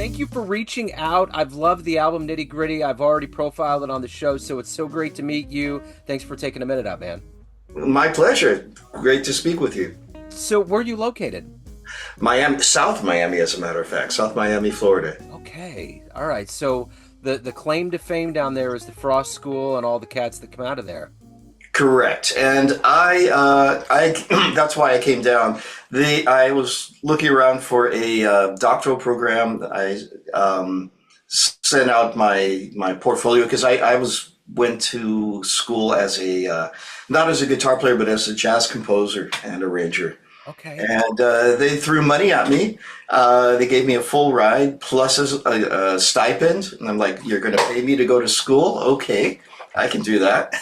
thank you for reaching out. I've loved the album Nitty Gritty. I've already profiled it on the show, so it's so great to meet you. Thanks for taking a minute out, man. My pleasure. Great to speak with you. So, where are you located? Miami, South Miami, as a matter of fact, South Miami, Florida. Okay, all right. So, the claim to fame down there is the Frost School and all the cats that come out of there. Correct, and I that's why I came down. I was looking around for a doctoral program. I sent out my portfolio because I went to school as a not as a guitar player, but as a jazz composer and arranger. Okay. And they threw money at me. They gave me a full ride plus a stipend, and I'm like, "You're going to pay me to go to school? Okay, I can do that."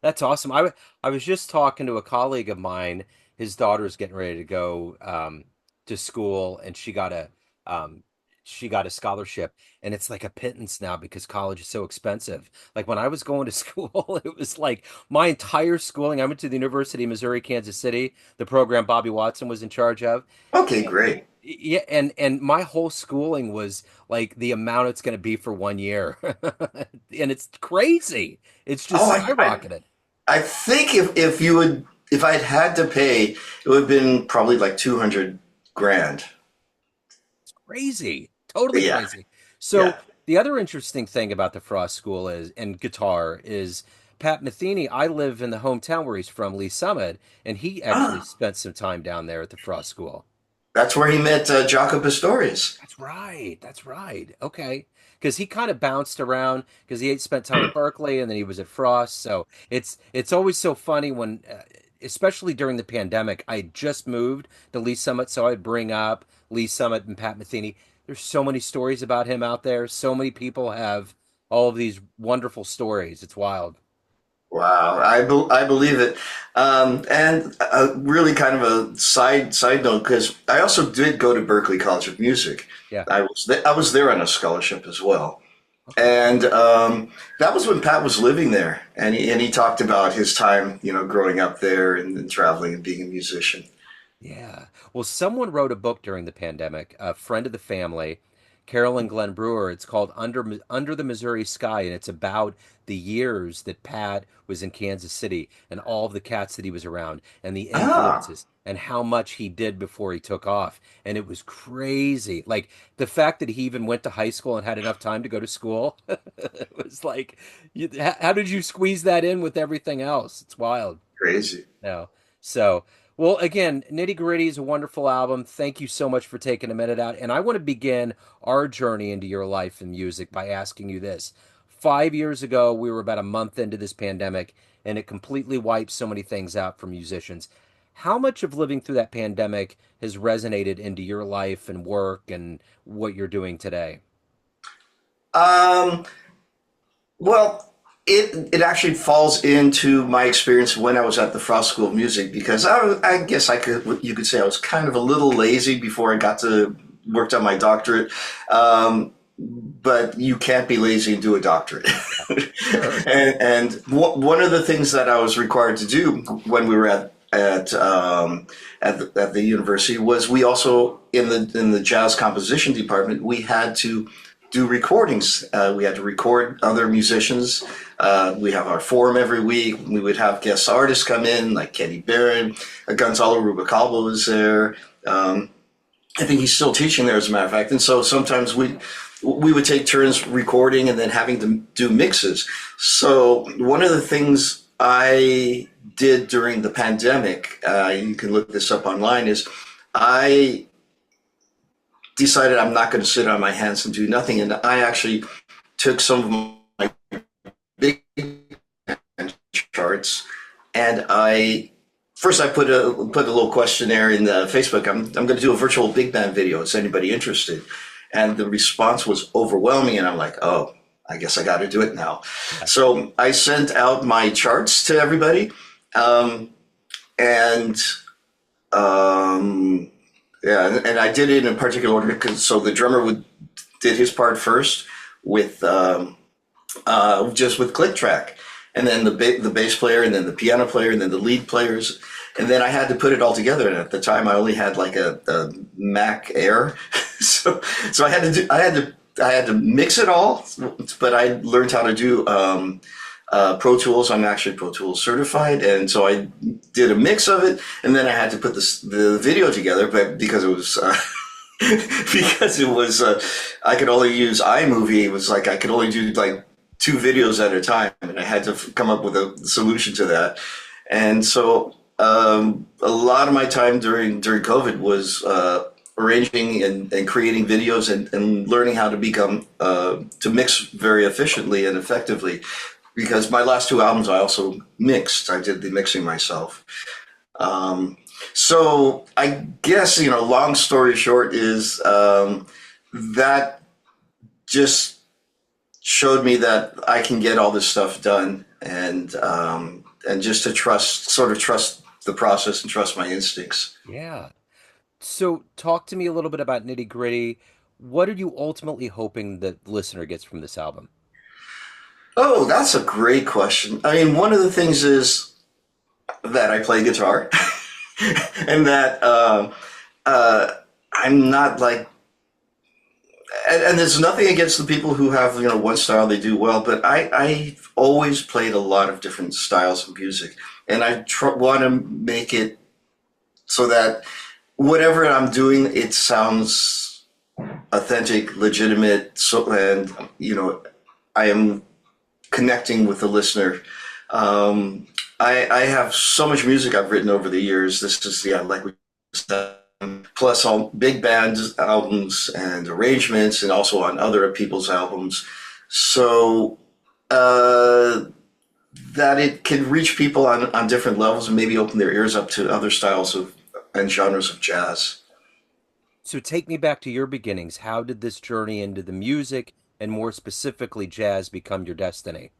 That's awesome. I was just talking to a colleague of mine. His daughter's getting ready to go to school, and she got a scholarship, and it's like a pittance now because college is so expensive. Like when I was going to school, it was like my entire schooling. I went to the University of Missouri, Kansas City, the program Bobby Watson was in charge of. Okay, great. Yeah, and my whole schooling was like the amount it's going to be for 1 year, and it's crazy. It's Oh, just skyrocketed. I think if I'd had to pay, it would have been probably like 200 grand. Crazy, totally Yeah, crazy. So yeah. the other interesting thing about the Frost School is and guitar is Pat Metheny. I live in the hometown where he's from, Lee Summit, and he actually Ah, spent some time down there at the Frost School. that's where he met Jaco Pastorius. That's right. That's right. Okay. Because he kind of bounced around because he had spent time at Berkeley and then he was at Frost. So it's always so funny when, especially during the pandemic, I had just moved to Lee Summit, so I'd bring up Lee Summit and Pat Metheny. There's so many stories about him out there. So many people have all of these wonderful stories. It's wild. Wow, I believe it. And really kind of a side note because I also did go to Berklee College of Music. Yeah. I was there on a scholarship as well. Okay. And that was when Pat was living there, and he talked about his time, growing up there and traveling and being a musician. Yeah. Well, someone wrote a book during the pandemic, a friend of the family, Carolyn Glenn Brewer. It's called Under the Missouri Sky, and it's about the years that Pat was in Kansas City and all of the cats that he was around and the Ah, influences and how much he did before he took off. And it was crazy. Like the fact that he even went to high school and had enough time to go to school. It was like, how did you squeeze that in with everything else? It's wild. crazy. No. So, well, again, Nitty Gritty is a wonderful album. Thank you so much for taking a minute out. And I want to begin our journey into your life and music by asking you this. 5 years ago, we were about a month into this pandemic, and it completely wiped so many things out for musicians. How much of living through that pandemic has resonated into your life and work and what you're doing today? Um, well, it actually falls into my experience when I was at the Frost School of Music because I guess you could say I was kind of a little lazy before I got to worked on my doctorate. But you can't be lazy and do a doctorate. Sure. One of the things that I was required to do when we were at the university was we also in the jazz composition department we had to do recordings. We had to record other musicians. We have our forum every week. We would have guest artists come in like Kenny Barron, Gonzalo Rubalcaba was there. I think he's still teaching there, as a matter of fact. And so sometimes we would take turns recording and then having to do mixes. So one of the things I did during the pandemic, you can look this up online, is I decided I'm not going to sit on my hands and do nothing. And I actually took some of my big band charts and I put a little questionnaire in the Facebook. I'm going to do a virtual big band video. Is anybody interested? And the response was overwhelming. And I'm like, oh, I guess I got to do it now. Yeah. So I sent out my charts to everybody. Um, and yeah, and I did it in a particular order because so the drummer would did his part first with just with click track, and then the bass player, and then the piano player, and then the lead players, and then I had to put it all together. And at the time, I only had like a Mac Air, so So I had to mix it all, but I learned how to do Pro Tools. I'm actually Pro Tools certified, and so I did a mix of it, and then I had to put the video together, but because it was because it was I could only use iMovie. It was like I could only do like two videos at a time, and I had to come up with a solution to that. And so a lot of my time during COVID was arranging and creating videos and learning how to become to mix very efficiently and effectively. Because my last two albums, I also mixed. I did the mixing myself. So I guess, long story short is that just showed me that I can get all this stuff done, and just to sort of trust the process and trust my instincts. Yeah. So talk to me a little bit about Nitty Gritty. What are you ultimately hoping that the listener gets from this album? Oh, that's a great question. I mean, one of the things is that I play guitar, and that I'm not like, and there's nothing against the people who have one style they do well, but I've always played a lot of different styles of music, and I want to make it so that whatever I'm doing, it sounds authentic, legitimate, so, and I am connecting with the listener. I have so much music I've written over the years. This is, yeah, like we said, plus all big band albums and arrangements, and also on other people's albums. So that it can reach people on different levels and maybe open their ears up to other styles of and genres of jazz. So take me back to your beginnings. How did this journey into the music and more specifically jazz become your destiny?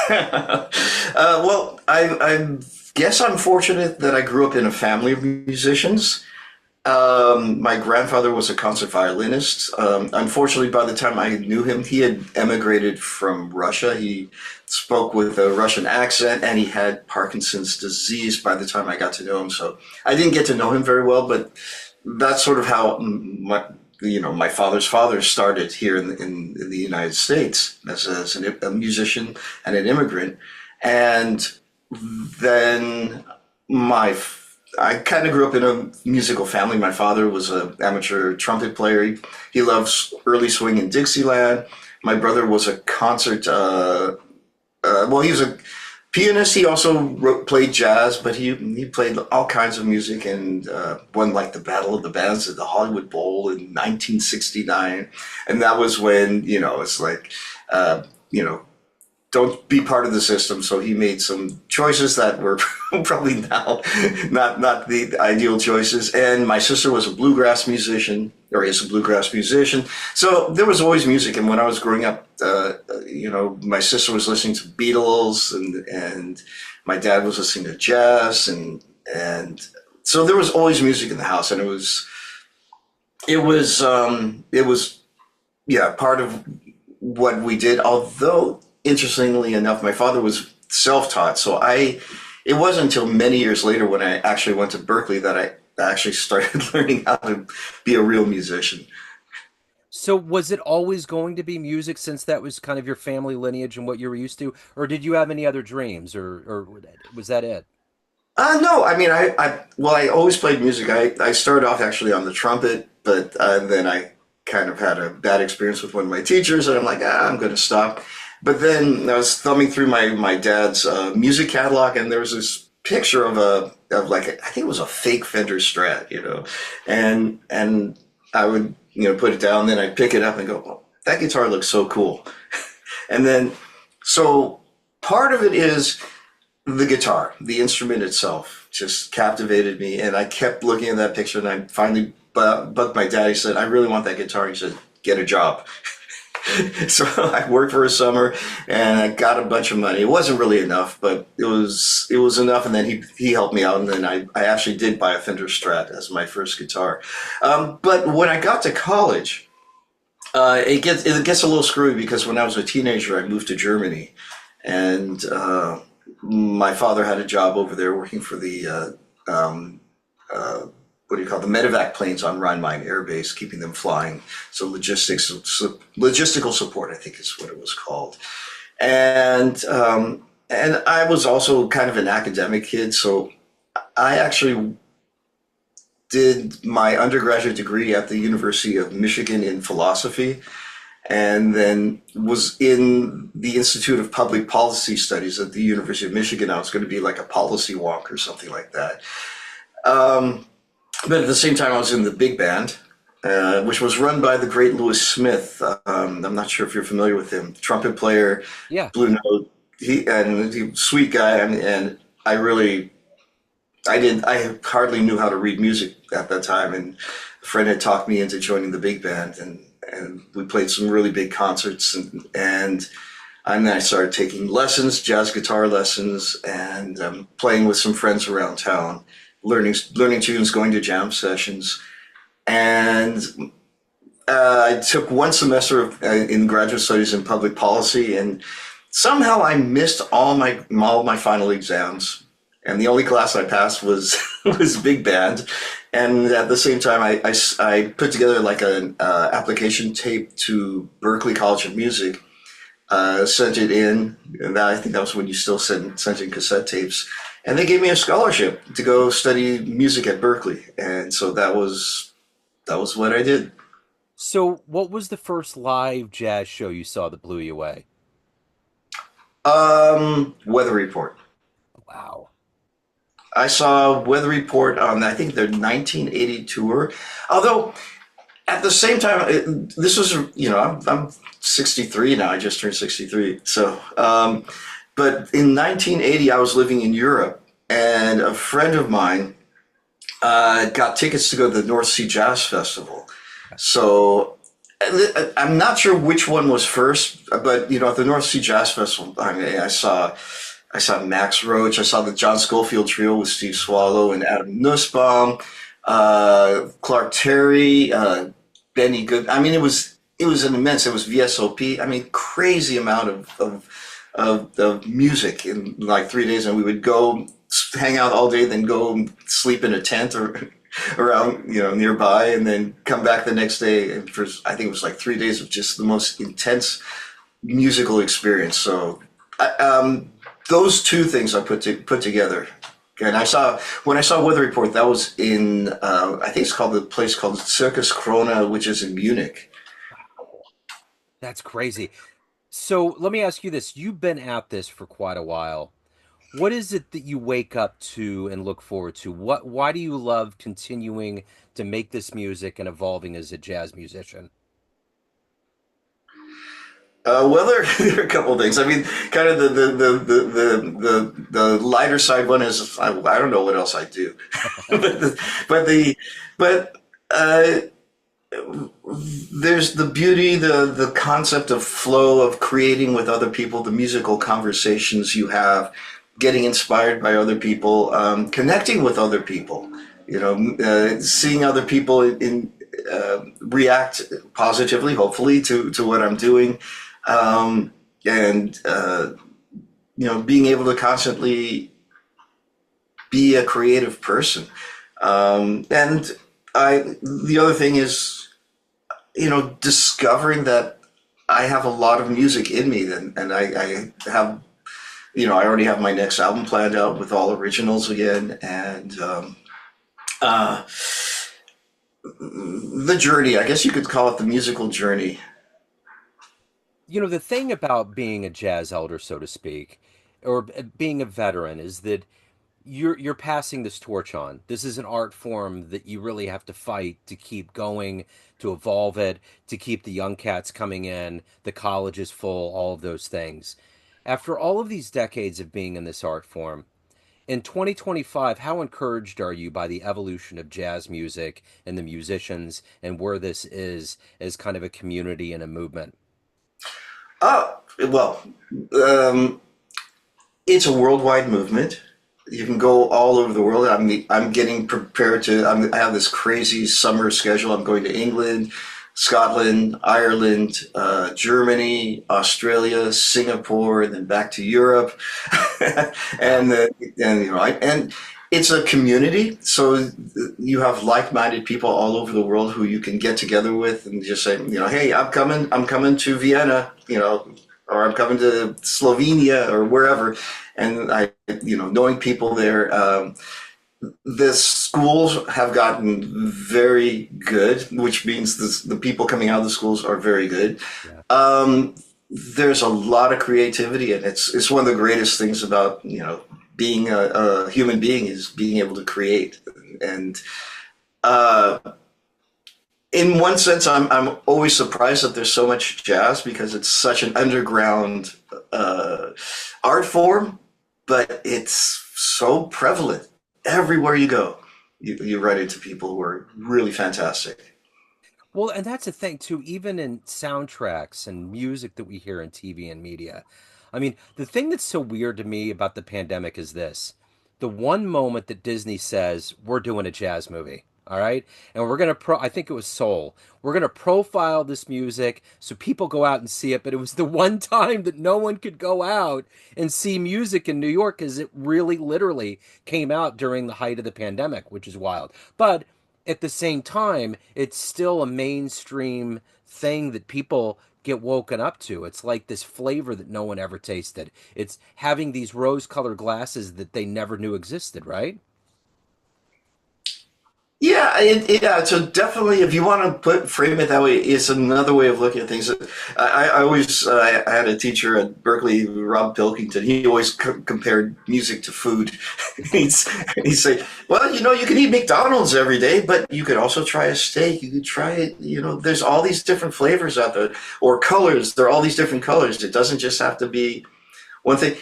Well, I guess I'm fortunate that I grew up in a family of musicians. My grandfather was a concert violinist. Unfortunately, by the time I knew him, he had emigrated from Russia. He spoke with a Russian accent, and he had Parkinson's disease by the time I got to know him. So I didn't get to know him very well, but that's sort of how my father's father started here in the United States as a musician and an immigrant. And then I kind of grew up in a musical family. My father was an amateur trumpet player. He loves early swing in Dixieland. My brother was a concert, well, he was a pianist. He also played jazz, but he played all kinds of music, and won like the Battle of the Bands at the Hollywood Bowl in 1969. And that was when, it's like, don't be part of the system. So he made some choices that were probably now not the ideal choices. And my sister was a bluegrass musician, or is a bluegrass musician. So there was always music. And when I was growing up, my sister was listening to Beatles, and my dad was listening to jazz, and so there was always music in the house, and it was yeah, part of what we did. Although interestingly enough, my father was self-taught, so it wasn't until many years later when I actually went to Berkeley that I actually started learning how to be a real musician. So was it always going to be music since that was kind of your family lineage and what you were used to? Or did you have any other dreams, or was that it? No, I mean, I always played music. I started off actually on the trumpet, but then I kind of had a bad experience with one of my teachers, and I'm like, I'm going to stop. But then I was thumbing through my dad's music catalog, and there was this picture of like I think it was a fake Fender Strat, and I would put it down, then I'd pick it up and go, oh, that guitar looks so cool. And then so part of it is the guitar, the instrument itself, just captivated me, and I kept looking at that picture, and I finally bugged my dad. He said, I really want that guitar. He said, get a job. So I worked for a summer, and I got a bunch of money. It wasn't really enough, but it was enough. And then he helped me out, and then I actually did buy a Fender Strat as my first guitar. But when I got to college, it gets a little screwy, because when I was a teenager, I moved to Germany, and my father had a job over there working for the what do you call the medevac planes on Rhein-Main Air Base, keeping them flying. So logistical support, I think is what it was called. And I was also kind of an academic kid, so I actually did my undergraduate degree at the University of Michigan in philosophy, and then was in the Institute of Public Policy Studies at the University of Michigan. I was going to be like a policy wonk or something like that. But at the same time, I was in the big band, which was run by the great Lewis Smith. I'm not sure if you're familiar with him, trumpet player, Yeah. Blue Note. Sweet guy, and I really, I hardly knew how to read music at that time, and a friend had talked me into joining the big band, and we played some really big concerts, and then I started taking lessons, jazz guitar lessons, and playing with some friends around town, learning tunes, going to jam sessions, and I took one semester in graduate studies in public policy, and somehow I missed all my final exams, and the only class I passed was was big band. And at the same time, I put together like an application tape to Berklee College of Music, sent it in, and I think that was when you still sent in cassette tapes, and they gave me a scholarship to go study music at Berklee, and so that was what I did. So, what was the first live jazz show you saw that blew you away? Weather Report. Wow. I saw Weather Report on, I think, their 1980 tour. Although, at the same time, this was, I'm 63 now. I just turned 63. So, but in 1980, I was living in Europe, and a friend of mine got tickets to go to the North Sea Jazz Festival. So, I'm not sure which one was first, but at the North Sea Jazz Festival, I mean, I saw Max Roach. I saw the John Scofield Trio with Steve Swallow and Adam Nussbaum, Clark Terry, Benny Good. I mean, it was an immense. It was VSOP. I mean, crazy amount of music in like 3 days, and we would go hang out all day, then go sleep in a tent or around nearby, and then come back the next day. And for I think it was like 3 days of just the most intense musical experience. So. Those two things I put together, and when I saw Weather Report, that was in I think it's called the place called Circus Krone, which is in Munich. That's crazy. So, let me ask you this. You've been at this for quite a while. What is it that you wake up to and look forward to? Why do you love continuing to make this music and evolving as a jazz musician? Well, there are a couple of things. I mean, kind of the lighter side one is I don't know what else I do, but there's the beauty, the concept of flow, of creating with other people, the musical conversations you have, getting inspired by other people, connecting with other people, seeing other people react positively, hopefully, to what I'm doing, and being able to constantly be a creative person. And the other thing is, discovering that I have a lot of music in me, and I have, I already have my next album planned out with all originals again, and uh, the journey, I guess you could call it the musical journey. The thing about being a jazz elder, so to speak, or being a veteran, is that you're passing this torch on. This is an art form that you really have to fight to keep going, to evolve it, to keep the young cats coming in, the college is full, all of those things. After all of these decades of being in this art form, in 2025, how encouraged are you by the evolution of jazz music and the musicians and where this is as kind of a community and a movement? Well, um, it's a worldwide movement. You can go all over the world. I'm getting prepared I have this crazy summer schedule. I'm going to England, Scotland, Ireland, Germany, Australia, Singapore, and then back to Europe. Wow. and and it's a community. So you have like-minded people all over the world who you can get together with and just say, hey, I'm coming to Vienna, or I'm coming to Slovenia or wherever, and knowing people there. The schools have gotten very good, which means the people coming out of the schools are very good. Yeah. Um, there's a lot of creativity, and it's one of the greatest things about being a human being is being able to create. And uh, in one sense, I'm always surprised that there's so much jazz because it's such an underground uh, art form, but it's so prevalent everywhere you go. You run into people who are really fantastic. Well, and that's the thing too, even in soundtracks and music that we hear in TV and media. I mean, the thing that's so weird to me about the pandemic is this. The one moment that Disney says, we're doing a jazz movie, all right? And we're going to I think it was Soul. We're going to profile this music so people go out and see it, but it was the one time that no one could go out and see music in New York because it really literally came out during the height of the pandemic, which is wild. But at the same time, it's still a mainstream thing that people get woken up to. It's like this flavor that no one ever tasted. It's having these rose colored glasses that they never knew existed, right? Yeah, yeah. So definitely, if you want to frame it that way, it's another way of looking at things. I always I had a teacher at Berkeley, Rob Pilkington. He always compared music to food. he's he'd say, "Well, you can eat McDonald's every day, but you could also try a steak. You could try it. There's all these different flavors out there, or colors. There are all these different colors. It doesn't just have to be one thing.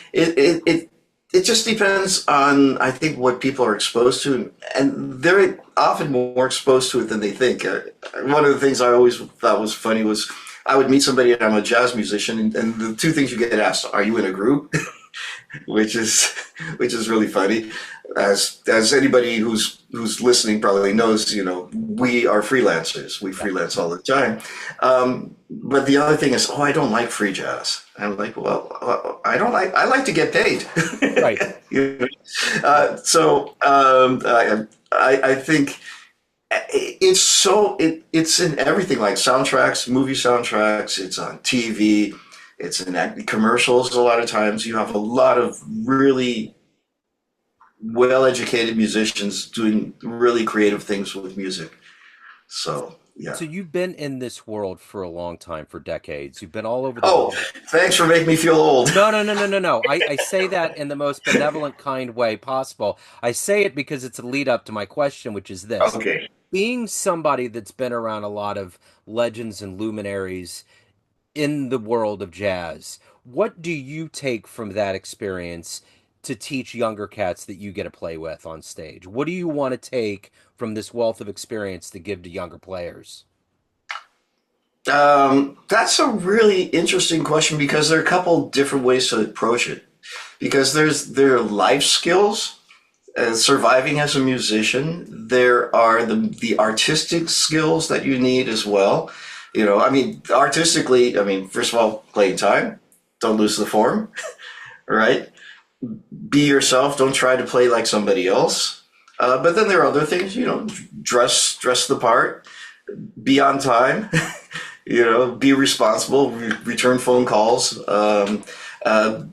It just depends on, I think, what people are exposed to, and they're often more exposed to it than they think. One of the things I always thought was funny was I would meet somebody and I'm a jazz musician, and the two things you get asked: Are you in a group? which is which is really funny. As anybody who's listening probably knows, we are freelancers. We Yeah. freelance all the time. But the other thing is, oh, I don't like free jazz. I'm like, well, I like to get paid. Right. You know? Yeah. I think it's in everything, like soundtracks, movie soundtracks. It's on TV. It's in commercials. A lot of times, you have a lot of really well-educated musicians doing really creative things with music. So yeah. So you've been in this world for a long time, for decades. You've been all over the Oh, world. thanks for making me feel old. No, no, no, no, no, no. I say that in the most benevolent, kind way possible. I say it because it's a lead up to my question, which is this. Okay. Being somebody that's been around a lot of legends and luminaries in the world of jazz, what do you take from that experience to teach younger cats that you get to play with on stage? What do you want to take from this wealth of experience to give to younger players? That's a really interesting question because there are a couple different ways to approach it. Because there are life skills, surviving as a musician. There are the artistic skills that you need as well. I mean, artistically, I mean, first of all, playing time, don't lose the form, right? Be yourself. Don't try to play like somebody else. But then there are other things, dress the part, be on time, be responsible, return phone calls,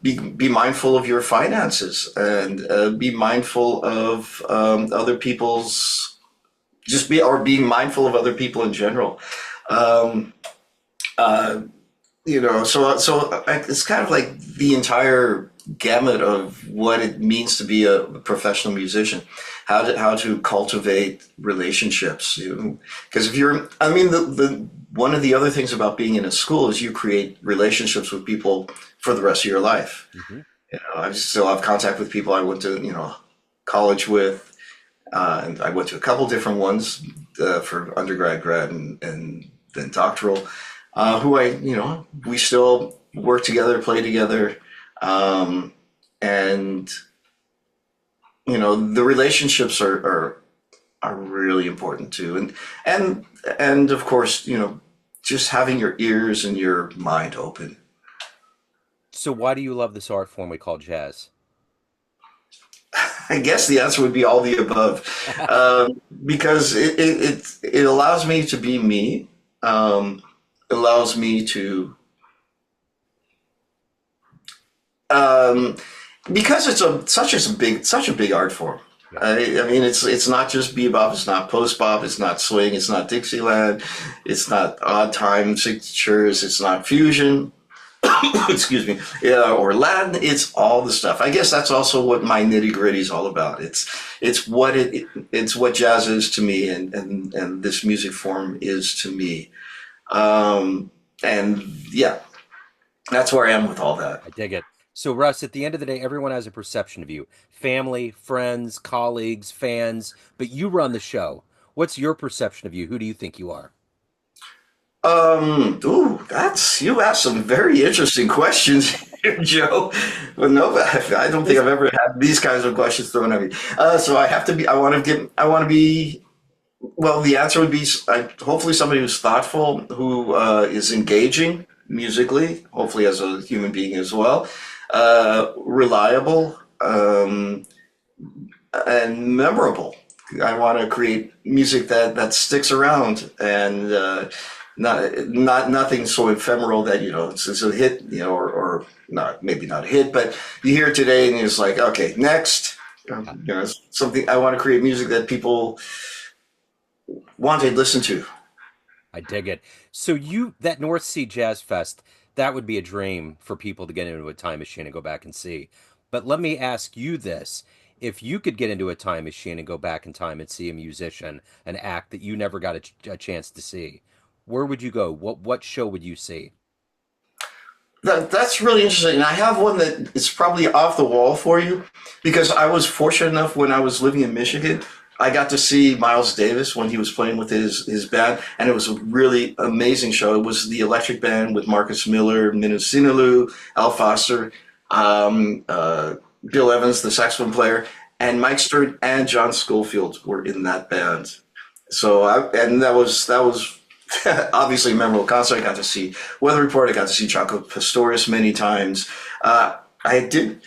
be mindful of your finances, and be mindful of other people's, being mindful of other people in general. Um, uh, it's kind of like the entire gamut of what it means to be a professional musician, how to cultivate relationships. Because if you're, I mean, the one of the other things about being in a school is you create relationships with people for the rest of your life. Hmm. I still have contact with people I went to, college with, and I went to a couple different ones for undergrad, grad, and then doctoral. Who we still work together, play together, and the relationships are really important too, and of course, just having your ears and your mind open. So why do you love this art form we call jazz? I guess the answer would be all the above, because it allows me to be me. Allows me to um, because it's such a big art form. I mean, it's not just bebop, it's not post bop, it's not swing, it's not Dixieland, it's not odd time signatures, it's not fusion. Excuse me, yeah, or Latin. It's all the stuff. I guess that's also what my nitty gritty is all about. It's what jazz is to me, and this music form is to me. And yeah, that's where I am with all that. I dig it. So, Russ, at the end of the day, everyone has a perception of you: family, friends, colleagues, fans, but you run the show. What's your perception of you? Who do you think you are? Ooh, you asked some very interesting questions here, Joe. But no, I don't think This, I've ever had these kinds of questions thrown at me. So I have to be, I want to be, well, the answer would be hopefully somebody who's thoughtful, who is engaging musically, hopefully as a human being as well, reliable, and memorable. I want to create music that sticks around, and not nothing so ephemeral that it's a hit, or not, maybe not a hit, but you hear it today and it's like, okay, next. Something. I want to create music that people want to listen to. I dig it. So that North Sea Jazz Fest, that would be a dream for people to get into a time machine and go back and see. But let me ask you this. If you could get into a time machine and go back in time and see a musician, an act that you never got a chance to see, where would you go? What show would you see? That's really interesting. And I have one that is probably off the wall for you, because I was fortunate enough when I was living in Michigan. I got to see Miles Davis when he was playing with his band, and it was a really amazing show. It was the electric band with Marcus Miller, Minu Sinelu, Al Foster, Bill Evans, the saxophone player, and Mike Stern and John Schofield were in that band. And that was obviously a memorable concert. I got to see Weather Report. I got to see Chaco Pastorius many times. I did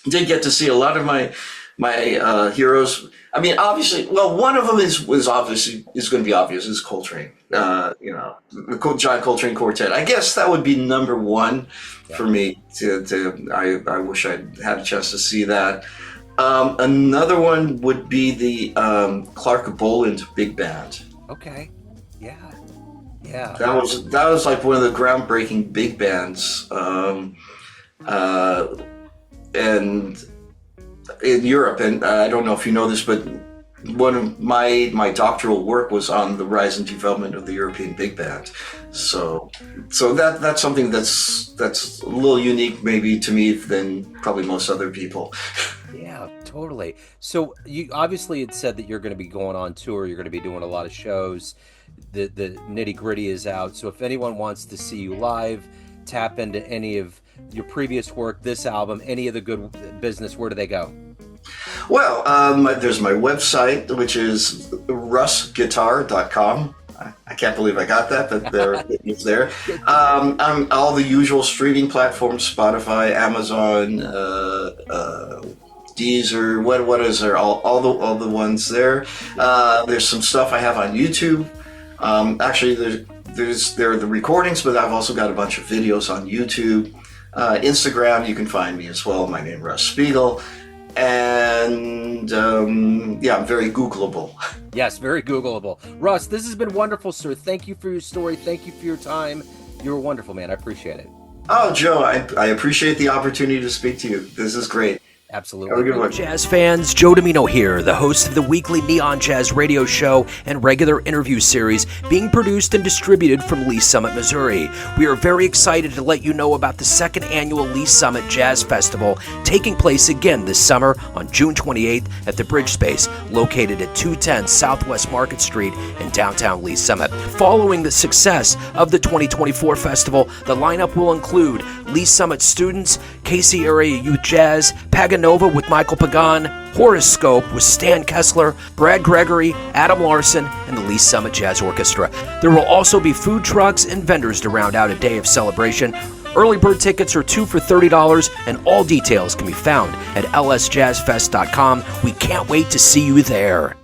did get to see a lot of my heroes. I mean, obviously, well, one of them is going to be obvious, is Coltrane. The John Coltrane Quartet. I guess that would be number one Yeah. for me. I wish I'd had a chance to see that. Another one would be the Clark Boland Big Band. Okay. Yeah. Yeah. That was like one of the groundbreaking big bands, and in Europe. And I don't know if you know this, but one of my doctoral work was on the rise and development of the European big band. So that's something that's a little unique maybe to me than probably most other people. Yeah, totally. So you obviously had said that you're going to be going on tour. You're going to be doing a lot of shows. The Nitty Gritty is out. So if anyone wants to see you live, tap into any of your previous work, this album, any of the good business, where do they go? Well, there's my website, which is russguitar.com. I can't believe I got that, but it's there. I'm all the usual streaming platforms: Spotify, Amazon, Deezer. What is there? All the ones there. There's some stuff I have on YouTube. Actually, there are the recordings, but I've also got a bunch of videos on YouTube. Instagram, you can find me as well. My name, Russ Spiegel. And yeah, I'm very Googleable. Yes, very Googleable. Russ, this has been wonderful, sir. Thank you for your story. Thank you for your time. You're wonderful, man. I appreciate it. Oh, Joe, I appreciate the opportunity to speak to you. This is great. Absolutely. Have a good one. Jazz fans, Joe Domino here, the host of the weekly Neon Jazz radio show and regular interview series being produced and distributed from Lee Summit, Missouri. We are very excited to let you know about the second annual Lee Summit Jazz Festival taking place again this summer on June 28th at the Bridge Space, located at 210 Southwest Market Street in downtown Lee Summit. Following the success of the 2024 festival, the lineup will include Lee Summit students, KC Area Youth Jazz, Paganova with Michael Pagan, Horoscope with Stan Kessler, Brad Gregory, Adam Larson, and the Lee Summit Jazz Orchestra. There will also be food trucks and vendors to round out a day of celebration. Early bird tickets are 2 for $30, and all details can be found at lsjazzfest.com. We can't wait to see you there.